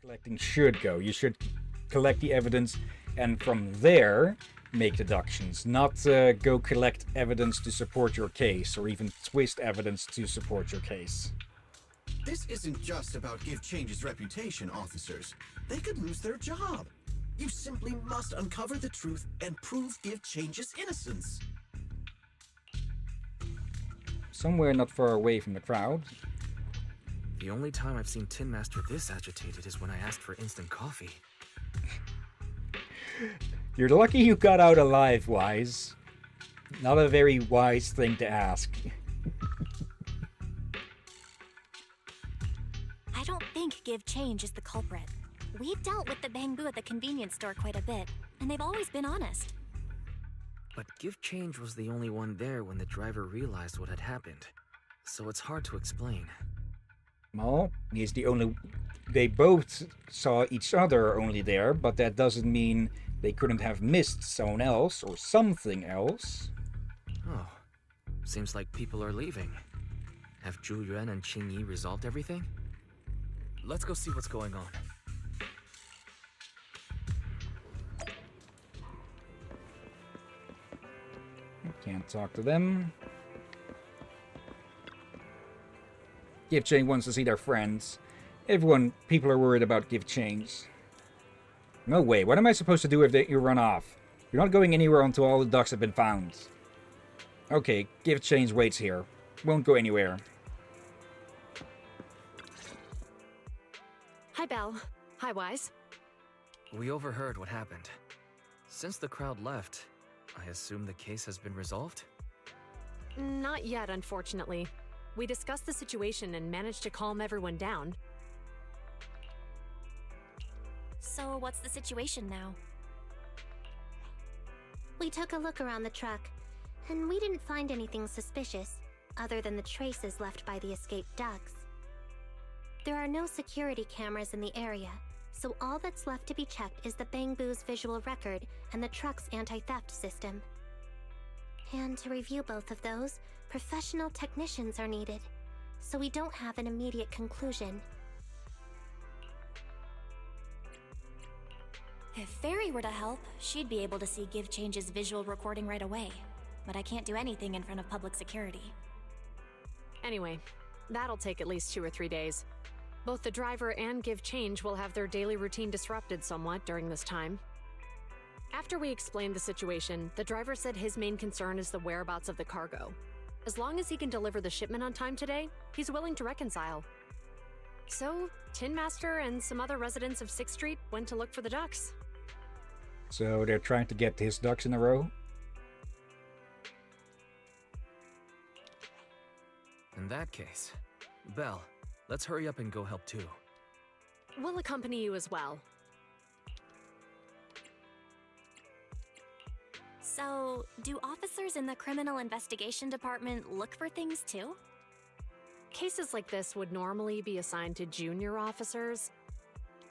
collecting should go. You should collect the evidence and from there make deductions, not go collect evidence to support your case or even twist evidence to support your case. This isn't just about Give Change's reputation, officers. They could lose their job. You simply must uncover the truth and prove Give Change's innocence. Somewhere not far away from the crowd. The only time I've seen Tin Master this agitated is when I asked for instant coffee. You're lucky you got out alive, Wise. Not a very wise thing to ask. I don't think Give Change is the culprit. We've dealt with the Bangbu at the convenience store quite a bit, and they've always been honest. But Give Change was the only one there when the driver realized what had happened. So it's hard to explain. Well, he's the only... They both saw each other only there, but that doesn't mean they couldn't have missed someone else or something else. Oh, seems like people are leaving. Have Zhu Yuan and Qing Yi resolved everything? Let's go see what's going on. Can't talk to them. Give Change wants to see their friends. People are worried about Give Change. No way, what am I supposed to do if you run off? You're not going anywhere until all the ducks have been found. Okay, Give Change waits here. Won't go anywhere. Hi, Belle. Hi, Wise. We overheard what happened. Since the crowd left, I assume the case has been resolved? Not yet, unfortunately. We discussed the situation and managed to calm everyone down. So what's the situation now? We took a look around the truck, and we didn't find anything suspicious, other than the traces left by the escaped ducks. There are no security cameras in the area, so all that's left to be checked is the Bangbu's visual record and the truck's anti-theft system. And to review both of those, professional technicians are needed, so we don't have an immediate conclusion. If Fairy were to help, she'd be able to see Give Change's visual recording right away. But I can't do anything in front of public security. Anyway, that'll take at least 2 or 3 days. Both the driver and Give Change will have their daily routine disrupted somewhat during this time. After we explained the situation, the driver said his main concern is the whereabouts of the cargo. As long as he can deliver the shipment on time today, he's willing to reconcile. So, Tin Master and some other residents of 6th Street went to look for the ducks. So they're trying to get his ducks in a row? In that case, Belle, let's hurry up and go help too. We'll accompany you as well. So, do officers in the Criminal Investigation Department look for things too? Cases like this would normally be assigned to junior officers,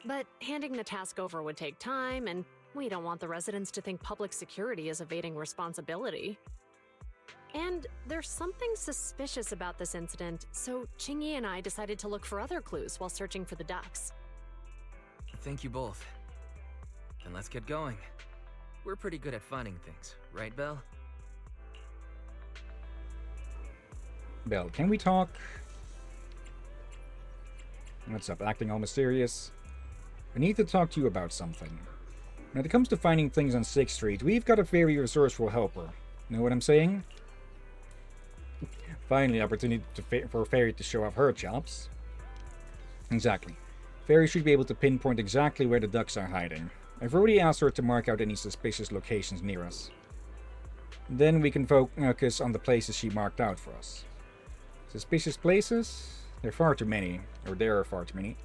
but handing the task over would take time, and we don't want the residents to think public security is evading responsibility. And there's something suspicious about this incident, so Qingyi and I decided to look for other clues while searching for the ducks. Thank you both. Then let's get going. We're pretty good at finding things, right, Belle? Belle, can we talk? What's up, acting all mysterious? I need to talk to you about something. When it comes to finding things on 6th Street, we've got a very resourceful helper. Know what I'm saying? Finally, opportunity for Fairy to show off her chops. Exactly. Fairy should be able to pinpoint exactly where the ducks are hiding. I've already asked her to mark out any suspicious locations near us. Then we can focus on the places she marked out for us. Suspicious places? There are far too many. There are far too many.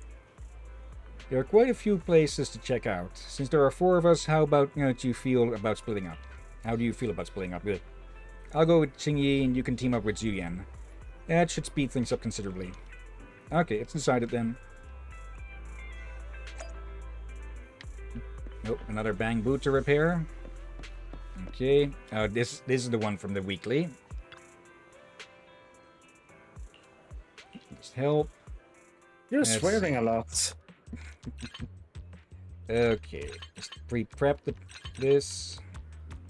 There are quite a few places to check out. Since there are 4 of us, how about do you feel about splitting up? How do you feel about splitting up? Good. I'll go with Qingyi and you can team up with Zuyan. That should speed things up considerably. Okay, it's decided then. Oh, another bang boot to repair. Okay, this is the one from the weekly. Just help. You're swearing a lot. Okay, just pre-prep this.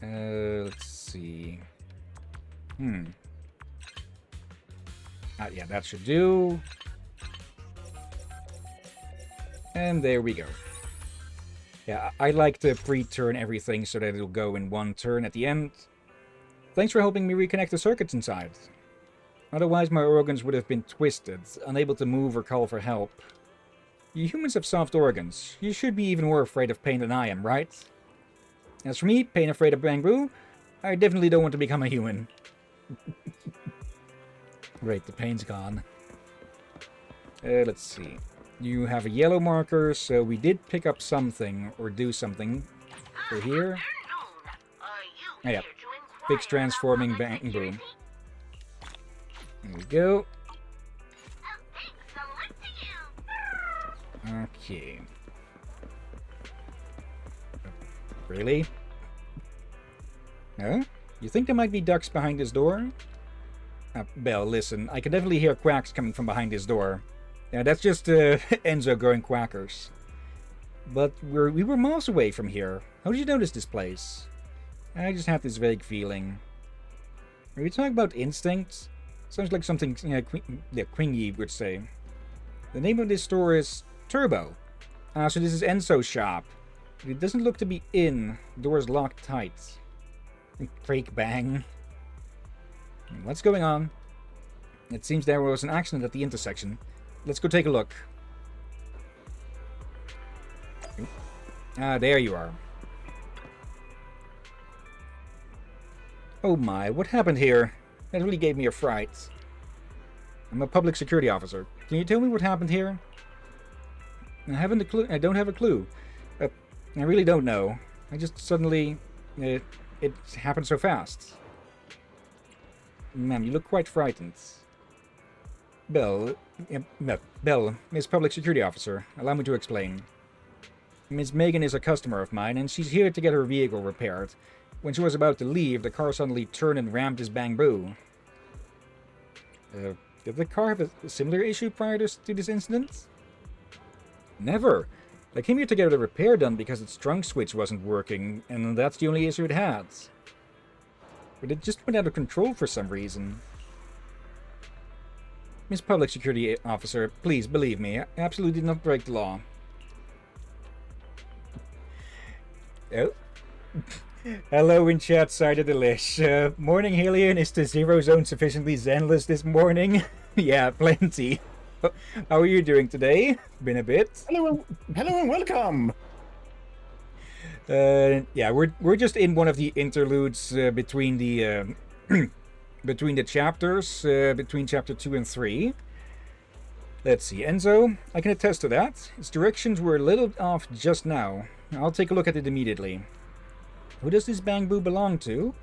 Let's see. Yeah, that should do. And there we go. Yeah, I like to pre-turn everything so that it'll go in one turn at the end. Thanks for helping me reconnect the circuits inside. Otherwise my organs would have been twisted, unable to move or call for help. You humans have soft organs. You should be even more afraid of pain than I am, right? As for me, pain afraid of bamboo, I definitely don't want to become a human. Great, the pain's gone. Let's see. You have a yellow marker, so we did pick up something, or do something. For here. Oh, yeah. Fix transforming bamboo. There we go. Okay. Really? Huh? You think there might be ducks behind this door? Belle, listen, I can definitely hear quacks coming from behind this door. Yeah, that's just Enzo going quackers. But we were miles away from here. How did you notice this place? I just had this vague feeling. Are we talking about instinct? Sounds like something Quingy would say. The name of this store is Turbo. So this is Enzo's shop. It doesn't look to be in. The door is locked tight. Creak bang. What's going on? It seems there was an accident at the intersection. Let's go take a look. There you are. Oh my, what happened here? That really gave me a fright. I'm a public security officer. Can you tell me what happened here? I don't have a clue. I really don't know. I just suddenly... it happened so fast. Ma'am, you look quite frightened. Belle, Miss Public Security Officer, allow me to explain. Miss Megan is a customer of mine, and she's here to get her vehicle repaired. When she was about to leave, the car suddenly turned and rammed this bamboo. Did the car have a similar issue prior to this incident? Never. I came here to get a repair done because its trunk switch wasn't working, and that's the only issue it had. But it just went out of control for some reason. Miss Public Security Officer, please believe me, I absolutely did not break the law. Oh. Hello in chat side of the list. Morning, Helion. Is the Zero Zone sufficiently zenless this morning? Yeah, plenty. How are you doing today? Been a bit. Hello and welcome. Yeah, we're just in one of the interludes between the between the chapters, between chapter 2 and 3. Let's see, Enzo, I can attest to that. Its directions were a little off just now. I'll take a look at it immediately. Who does this bamboo belong to?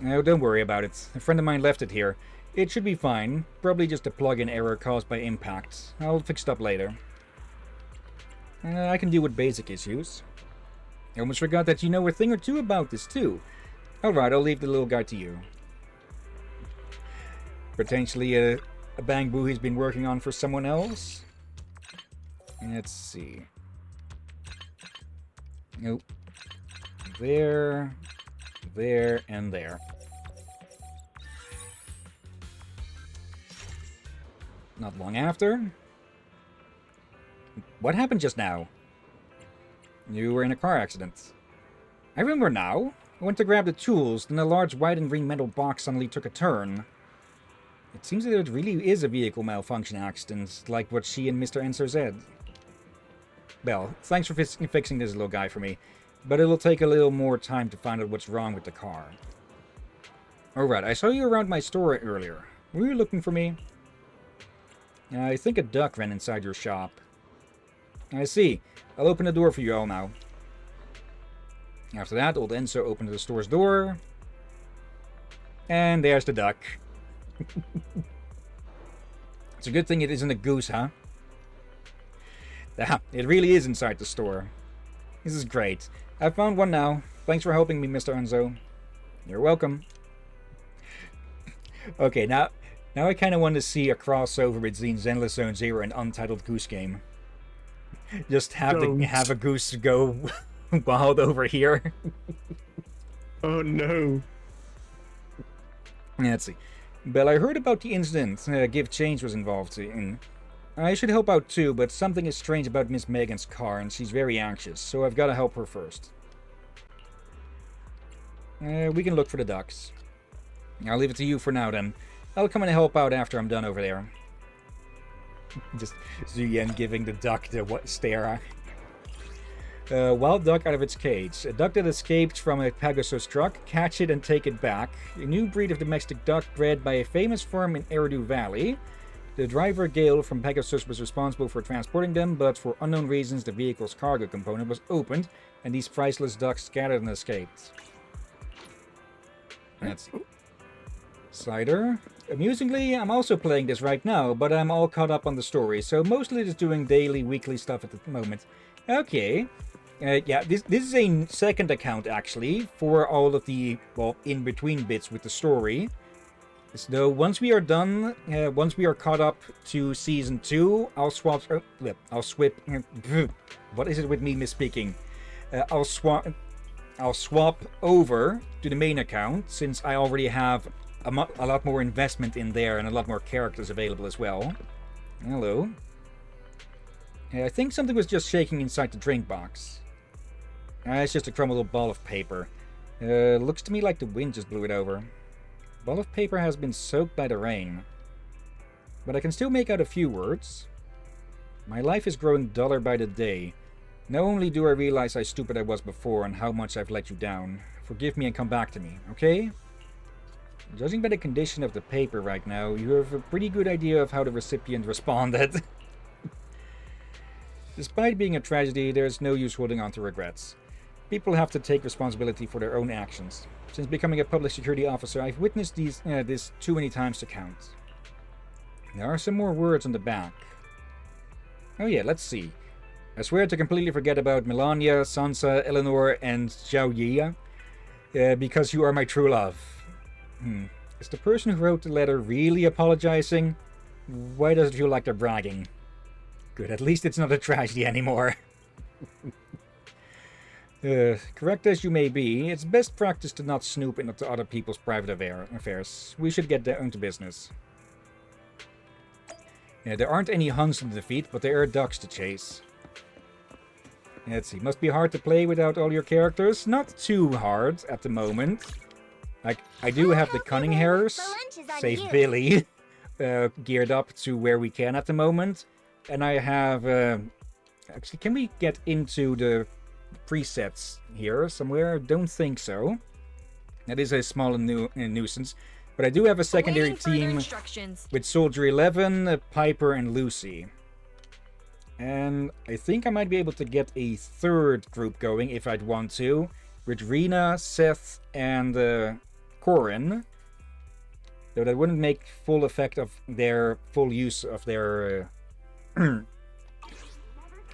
Oh, don't worry about it. A friend of mine left it here. It should be fine. Probably just a plug-in error caused by impact. I'll fix it up later. I can deal with basic issues. I almost forgot that you know a thing or two about this, too. Alright, I'll leave the little guy to you. Potentially a bamboo he's been working on for someone else? Let's see. Nope. There, and there. Not long after. What happened just now? You were in a car accident. I remember now. I went to grab the tools, then a large white and green metal box suddenly took a turn. It seems that it really is a vehicle malfunction accident, like what she and Mr. Enzo said. Belle, thanks for fixing this little guy for me, but it'll take a little more time to find out what's wrong with the car. Alright, I saw you around my store earlier. Were you looking for me? I think a duck ran inside your shop. I see. I'll open the door for you all now. After that, old Enzo opened the store's door. And there's the duck. It's a good thing it isn't a goose, huh? Ah, it really is inside the store. This is great. I found one now. Thanks for helping me, Mr. Enzo. You're welcome. Okay, now I kind of want to see a crossover between Zenless Zone Zero and Untitled Goose Game. Just have Don't. have a goose go wild over here. Oh no. Let's see. Belle, I heard about the incident Give Change was involved in. I should help out too, but something is strange about Miss Megan's car, and she's very anxious, so I've got to help her first. We can look for the ducks. I'll leave it to you for now, then. I'll come and help out after I'm done over there. Just Zuyen giving the duck the stare. Wild duck out of its cage. A duck that escaped from a Pegasus truck. Catch it and take it back. A new breed of domestic duck bred by a famous farm in Eridu Valley. The driver, Gale, from Pegasus was responsible for transporting them, but for unknown reasons the vehicle's cargo component was opened, and these priceless ducks scattered and escaped. Let's see. Cider. Amusingly, I'm also playing this right now, but I'm all caught up on the story, so mostly just doing daily, weekly stuff at the moment. Okay. Yeah, this is a second account, actually, for all of the, well, in-between bits with the story. So once we are done, once we are caught up to Season 2, I'll swap... I'll swap... What is it with me misspeaking? I'll swap over to the main account, since I already have a lot more investment in there and a lot more characters available as well. Hello. I think something was just shaking inside the drink box. It's just a crumbled ball of paper. Looks to me like the wind just blew it over. Ball of paper has been soaked by the rain. But I can still make out a few words. My life is growing duller by the day. Not only do I realize how stupid I was before and how much I've let you down. Forgive me and come back to me, okay? Judging by the condition of the paper right now, you have a pretty good idea of how the recipient responded. Despite being a tragedy, there's no use holding on to regrets. People have to take responsibility for their own actions. Since becoming a public security officer, I've witnessed this too many times to count. There are some more words on the back. Oh yeah, let's see. I swear to completely forget about Melania, Sansa, Eleanor, and Xiao Yi, because you are my true love. Is the person who wrote the letter really apologizing? Why does it feel like they're bragging? Good, at least it's not a tragedy anymore. Correct as you may be, it's best practice to not snoop into other people's private affairs. We should get down to business. There aren't any Huns to defeat, but there are ducks to chase. Let's see, must be hard to play without all your characters. Not too hard at the moment. Like, I do have the cunning hairs, save Billy, geared up to where we can at the moment. And I have, actually, can we get into the presets here somewhere? Don't think so. That is a small nuisance. But I do have a secondary team with Soldier 11, Piper, and Lucy. And I think I might be able to get a third group going if I'd want to. With Rena, Seth, and Corin. Though that wouldn't make full effect of their full use of their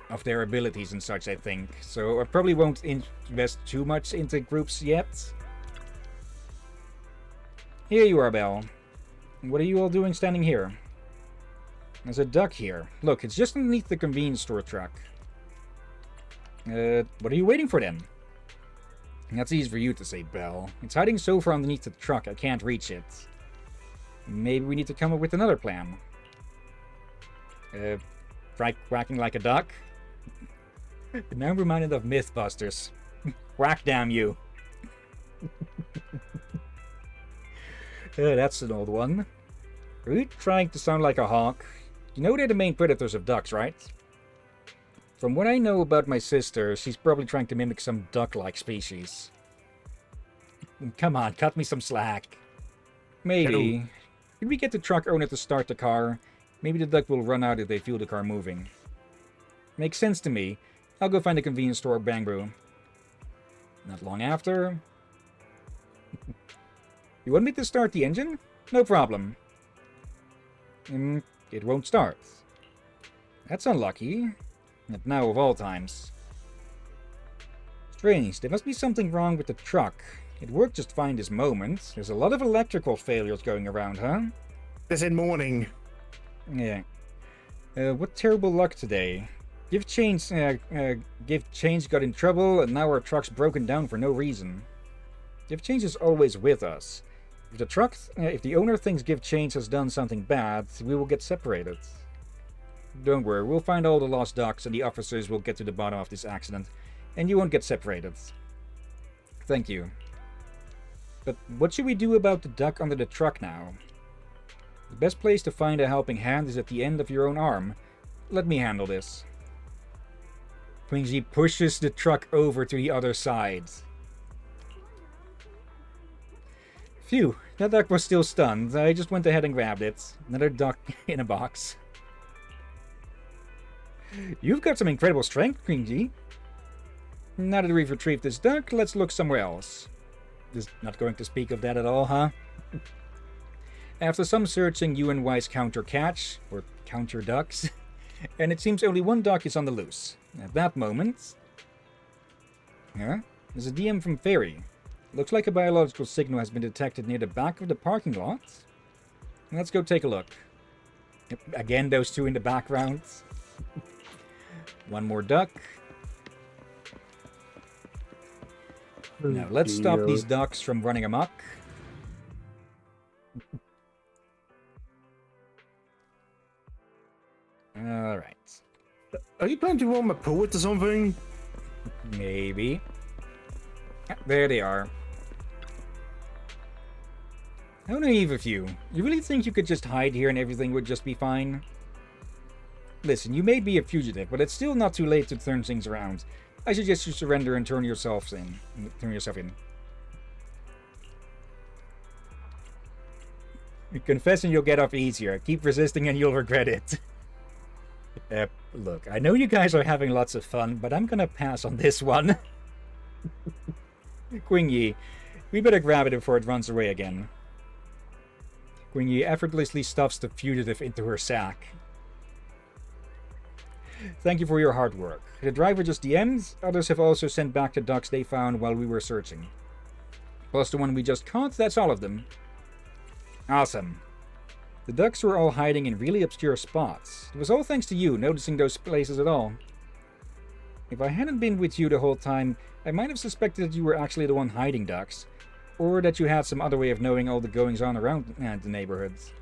of their abilities and such, I think. So I probably won't invest too much into groups yet. Here you are, Belle. What are you all doing standing here? There's a duck here. Look, it's just underneath the convenience store truck. What are you waiting for then? That's easy for you to say, Belle. It's hiding so far underneath the truck I can't reach it. Maybe we need to come up with another plan. Quacking like a duck? Now I'm reminded of Mythbusters. Quack, damn you. That's an old one. Are you trying to sound like a hawk? You know they're the main predators of ducks, right? From what I know about my sister, she's probably trying to mimic some duck-like species. Come on, cut me some slack. Maybe. Hello. Could we get the truck owner to start the car? Maybe the duck will run out if they feel the car moving. Makes sense to me. I'll go find a convenience store at Bang Brew. Not long after... You want me to start the engine? No problem. It won't start. That's unlucky. And now of all times. Strange, there must be something wrong with the truck. It worked just fine this moment. There's a lot of electrical failures going around, huh? This in morning. Yeah. What terrible luck today. Give Change got in trouble, and now our truck's broken down for no reason. Give Change is always with us. If the owner thinks Give Change has done something bad, we will get separated. Don't worry, we'll find all the lost ducks, and the officers will get to the bottom of this accident, and you won't get separated. Thank you. But what should we do about the duck under the truck now? The best place to find a helping hand is at the end of your own arm. Let me handle this. Quincy pushes the truck over to the other side. Phew, that duck was still stunned. I just went ahead and grabbed it. Another duck in a box. You've got some incredible strength, Quincy. Now that we've retrieved this duck, let's look somewhere else. Just not going to speak of that at all, huh? After some searching, you and Wise counter ducks, and it seems only one duck is on the loose. At that moment... There's a DM from Fairy. Looks like a biological signal has been detected near the back of the parking lot. Let's go take a look. Yep, again, those two in the background. One more duck. Now, let's stop these ducks from running amok. Alright. Are you planning to warm a poet or something? Maybe. There they are. How naive of you. You really think you could just hide here and everything would just be fine? Listen, you may be a fugitive, but it's still not too late to turn things around. I suggest you surrender and turn yourself in. Confess and you'll get off easier. Keep resisting and you'll regret it. Look, I know you guys are having lots of fun, but I'm gonna pass on this one. Quingy, we better grab it before it runs away again. Quingy effortlessly stuffs the fugitive into her sack. Thank you for your hard work. The driver just DM'd. Others have also sent back the ducks they found while we were searching. Plus the one we just caught, that's all of them. Awesome. The ducks were all hiding in really obscure spots. It was all thanks to you noticing those places at all. If I hadn't been with you the whole time, I might have suspected that you were actually the one hiding ducks. Or that you had some other way of knowing all the goings-on around the neighborhoods.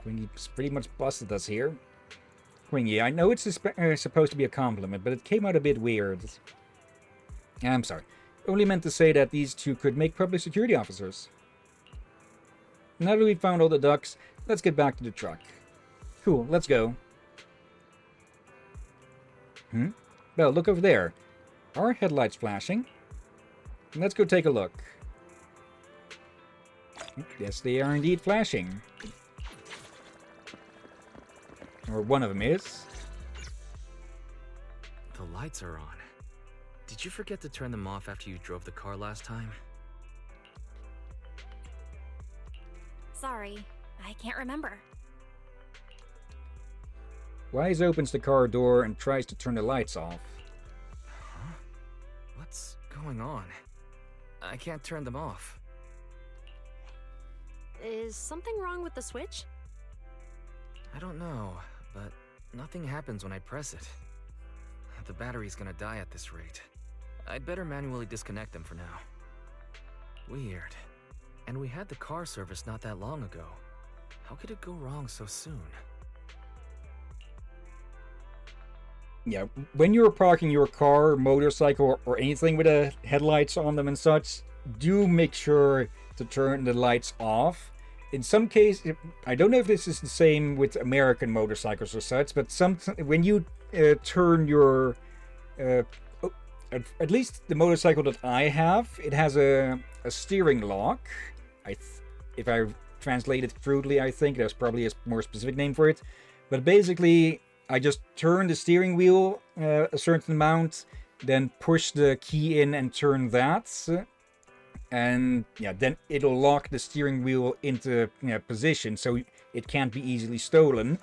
Quingy's pretty much busted us here. Quingy, I know it's supposed to be a compliment, but it came out a bit weird. I'm sorry. Only meant to say that these two could make public security officers. Now that we've found all the ducks, let's get back to the truck. Cool, let's go. Well, look over there. Are headlights flashing? Let's go take a look. Yes, they are indeed flashing. Or one of them is. The lights are on. Did you forget to turn them off after you drove the car last time? Sorry, I can't remember. Wise opens the car door and tries to turn the lights off. Huh? What's going on? I can't turn them off. Is something wrong with the switch? I don't know, but nothing happens when I press it. The battery's gonna die at this rate. I'd better manually disconnect them for now. Weird. And we had the car service not that long ago. How could it go wrong so soon? Yeah, when you're parking your car, motorcycle, or anything with the headlights on them and such, do make sure to turn the lights off. In some cases, I don't know if this is the same with American motorcycles or such, but when you turn your... at least the motorcycle that I have, it has a steering lock. If I translate it crudely, I think there's probably a more specific name for it. But basically, I just turn the steering wheel a certain amount, then push the key in and turn that. And yeah, then it'll lock the steering wheel into position, so it can't be easily stolen.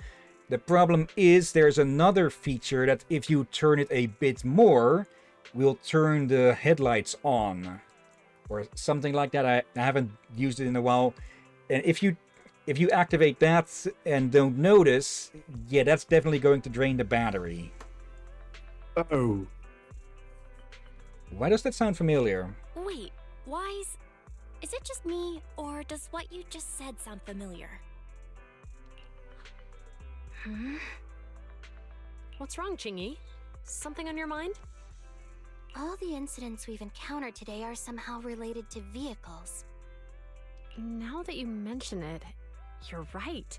The problem is there's another feature that if you turn it a bit more, will turn the headlights on. Or something like that. I haven't used it in a while. And if if you activate that and don't notice, yeah, that's definitely going to drain the battery. Oh. Why does that sound familiar? Wait, Wise? Is it just me, or does what you just said sound familiar? What's wrong, Chingy? Something on your mind? All the incidents we've encountered today are somehow related to vehicles. Now that you mention it, you're right.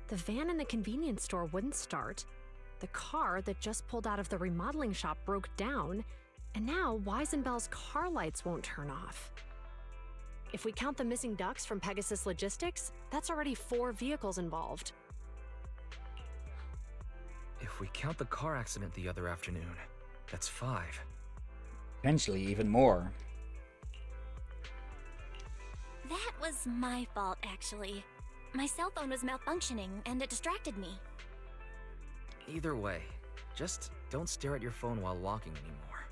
The van in the convenience store wouldn't start. The car that just pulled out of the remodeling shop broke down, and now Wise and Bell's car lights won't turn off. If we count the missing ducks from Pegasus Logistics, that's already 4 vehicles involved. If we count the car accident the other afternoon, that's 5. Potentially even more. That was my fault, actually. My cell phone was malfunctioning, and it distracted me. Either way, just don't stare at your phone while walking anymore.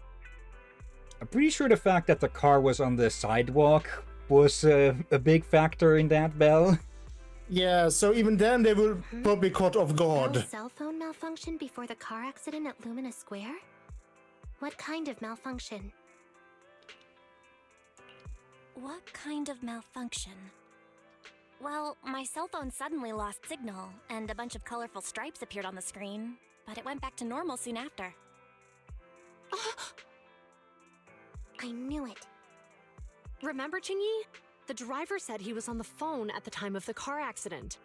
I'm pretty sure the fact that the car was on the sidewalk was a big factor in that, Bell. Yeah, so even then they will probably caught off guard. Bell's cell phone malfunctioned before the car accident at Lumina Square? What kind of malfunction? What kind of malfunction? Well, my cell phone suddenly lost signal, and a bunch of colorful stripes appeared on the screen, but it went back to normal soon after. I knew it. Remember, Chingy? The driver said he was on the phone at the time of the car accident.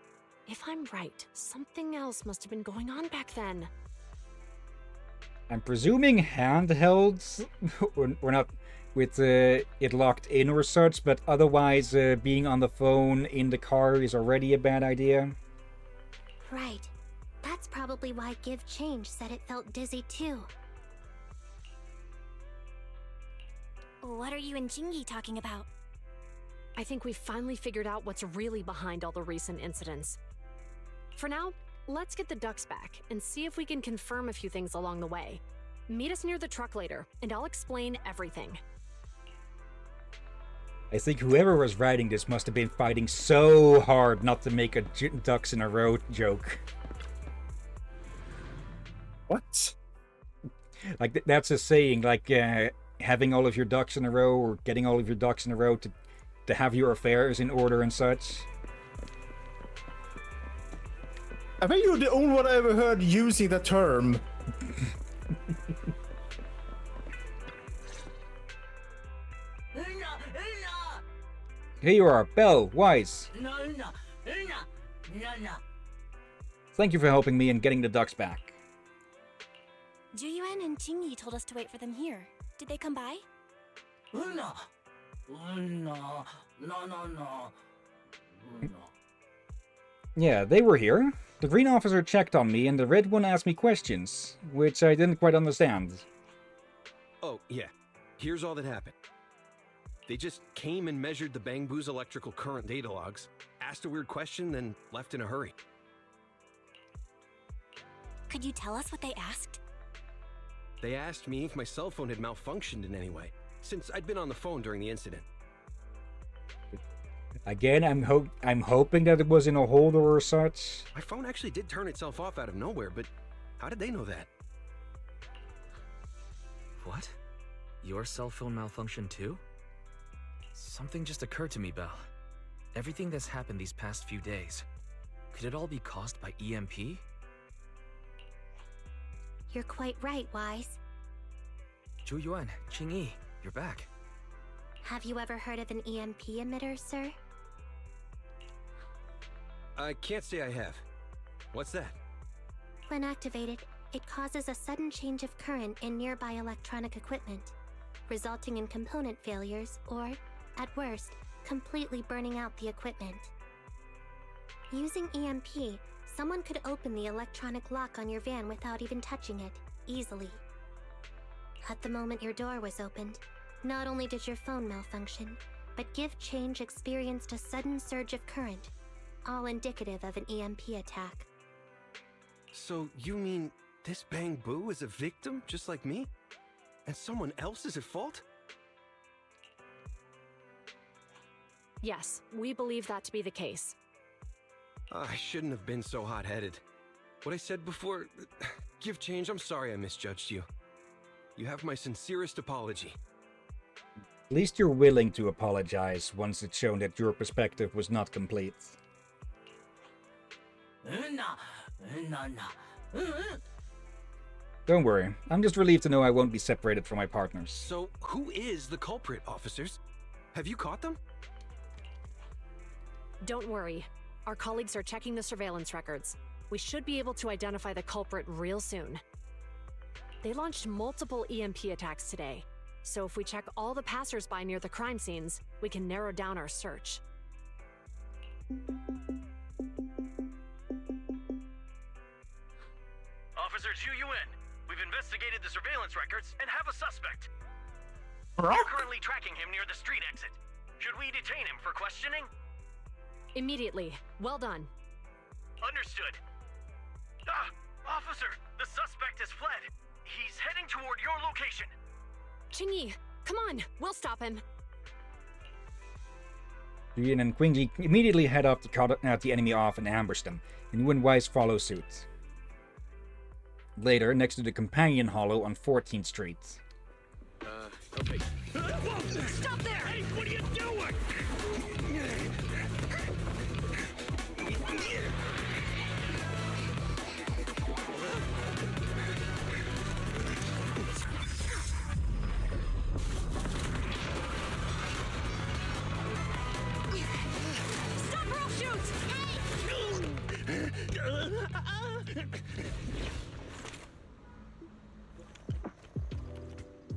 If I'm right, something else must have been going on back then. I'm presuming handhelds, or not with it locked in or such, but otherwise being on the phone in the car is already a bad idea. Right. That's probably why Give Change said it felt dizzy too. What are you and Chingy talking about? I think we've finally figured out what's really behind all the recent incidents. For now, let's get the ducks back and see if we can confirm a few things along the way. Meet us near the truck later, and I'll explain everything. I think whoever was writing this must have been fighting so hard not to make a ducks in a row joke. What? Like, that's a saying, like, having all of your ducks in a row, or getting all of your ducks in a row to have your affairs in order and such. I think you're the only one I ever heard using that term. Here you are, Bell, Wise. Thank you for helping me in getting the ducks back. Juyuan and Chingy told us to wait for them here. Did they come by? Yeah, they were here. The green officer checked on me, and the red one asked me questions, which I didn't quite understand. Oh, yeah. Here's all that happened. They just came and measured the Bangbu's electrical current data logs, asked a weird question, then left in a hurry. Could you tell us what they asked? They asked me if my cell phone had malfunctioned in any way, since I'd been on the phone during the incident. Again, I'm hoping that it was in a holder or such. My phone actually did turn itself off out of nowhere, but how did they know that? What? Your cell phone malfunctioned too? Something just occurred to me, Belle. Everything that's happened these past few days, could it all be caused by EMP? You're quite right, Wise. Juyuan, Qingyi, you're back. Have you ever heard of an EMP emitter, sir? I can't say I have. What's that? When activated, it causes a sudden change of current in nearby electronic equipment, resulting in component failures or, at worst, completely burning out the equipment. Using EMP, someone could open the electronic lock on your van without even touching it, easily. At the moment your door was opened, not only did your phone malfunction, but Give Change experienced a sudden surge of current, all indicative of an EMP attack. So you mean this Bangbu is a victim just like me? And someone else is at fault? Yes, we believe that to be the case. I shouldn't have been so hot-headed. What I said before... Give change, I'm sorry I misjudged you. You have my sincerest apology. At least you're willing to apologize once it's shown that your perspective was not complete. Don't worry, I'm just relieved to know I won't be separated from my partners. So, who is the culprit, officers? Have you caught them? Don't worry. Our colleagues are checking the surveillance records. We should be able to identify the culprit real soon. They launched multiple EMP attacks today, so if we check all the passers-by near the crime scenes, we can narrow down our search. Officer Zhu Yuan, we've investigated the surveillance records and have a suspect. Brock? We're currently tracking him near the street exit. Should we detain him for questioning? Immediately. Well done. Understood. Officer, the suspect has fled. He's heading toward your location. Qingyi, come on, we'll stop him. Yuan and Qingyi immediately head off to cut the enemy off and ambush them, and Yu and Weiss follow suit. Later, next to the companion hollow on 14th Street. Okay. Stop there! Hey, what are you doing? Stop or I'll shoot!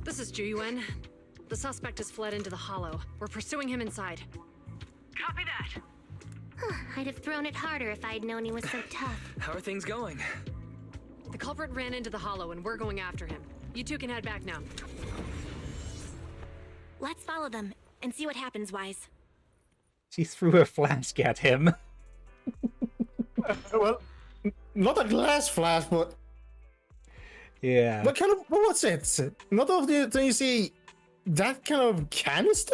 This is Zhu Yuan. The suspect has fled into the hollow. We're pursuing him inside. Copy that. I'd have thrown it harder if I'd known he was so tough. How are things going? The culprit ran into the hollow and we're going after him. You two can head back now. Let's follow them and see what happens, Wise. She threw a flask at him. Well, not a glass flash, but Yeah. what kind of, what was it? Not of the, do you see that kind of canister?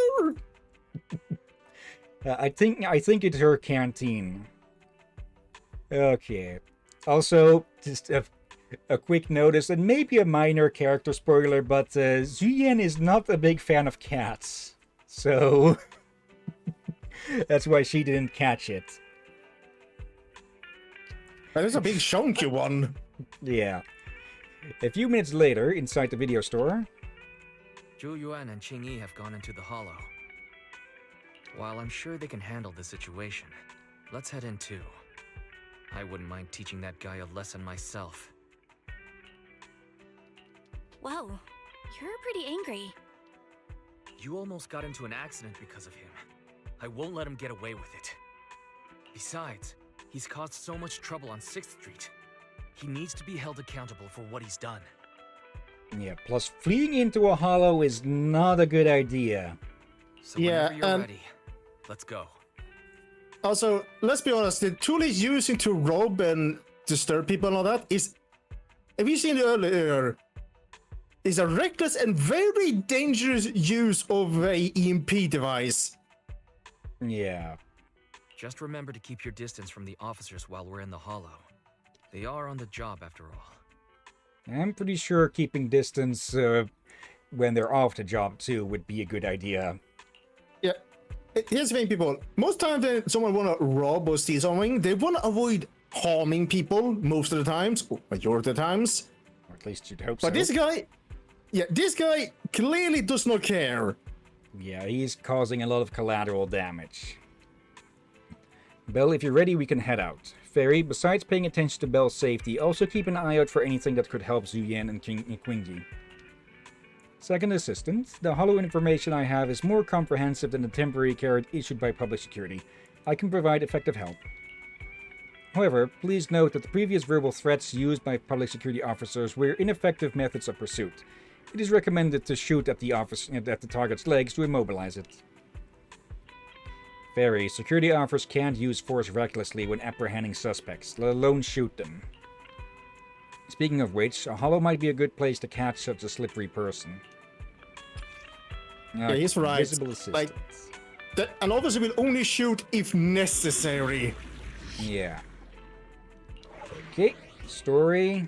I think it's her canteen. Okay. Also, just a quick notice, and maybe a minor character spoiler, but Zuyen is not a big fan of cats. So, that's why she didn't catch it. That is a big chunky one. Yeah. A few minutes later, inside the video store, Zhu Yuan and Qingyi have gone into the hollow. While I'm sure they can handle the situation, let's head in too. I wouldn't mind teaching that guy a lesson myself. Whoa, you're pretty angry. You almost got into an accident because of him. I won't let him get away with it. Besides, he's caused so much trouble on 6th Street. He needs to be held accountable for what he's done. yeah, plus fleeing into a hollow is not a good idea. So Yeah, whenever you're ready, let's go. Also, let's be honest, the tool he's using to rob and disturb people and all that is, have you seen it earlier, is a reckless and very dangerous use of a EMP device. Yeah. Just remember to keep your distance from the officers while we're in the hollow. They are on the job after all. I'm pretty sure keeping distance when they're off the job too would be a good idea. Yeah. Here's the thing, people. Most times when someone want to rob or steal something, they want to avoid harming people most of the times, or majority of the times. Or at least you'd hope so. But this guy clearly does not care. Yeah, he's causing a lot of collateral damage. Belle, if you're ready, we can head out. Fairy, besides paying attention to Belle's safety, also keep an eye out for anything that could help Zuyen and Qingyi. Second assistant, the hollow information I have is more comprehensive than the temporary card issued by public security. I can provide effective help. However, please note that the previous verbal threats used by public security officers were ineffective methods of pursuit. It is recommended to shoot at the target's legs to immobilize it. Fairy, security officers can't use force recklessly when apprehending suspects, let alone shoot them. Speaking of which, a hollow might be a good place to catch such a slippery person. Yeah, he's right. Visible assistant. Like, an officer will only shoot if necessary. Yeah. Okay, story.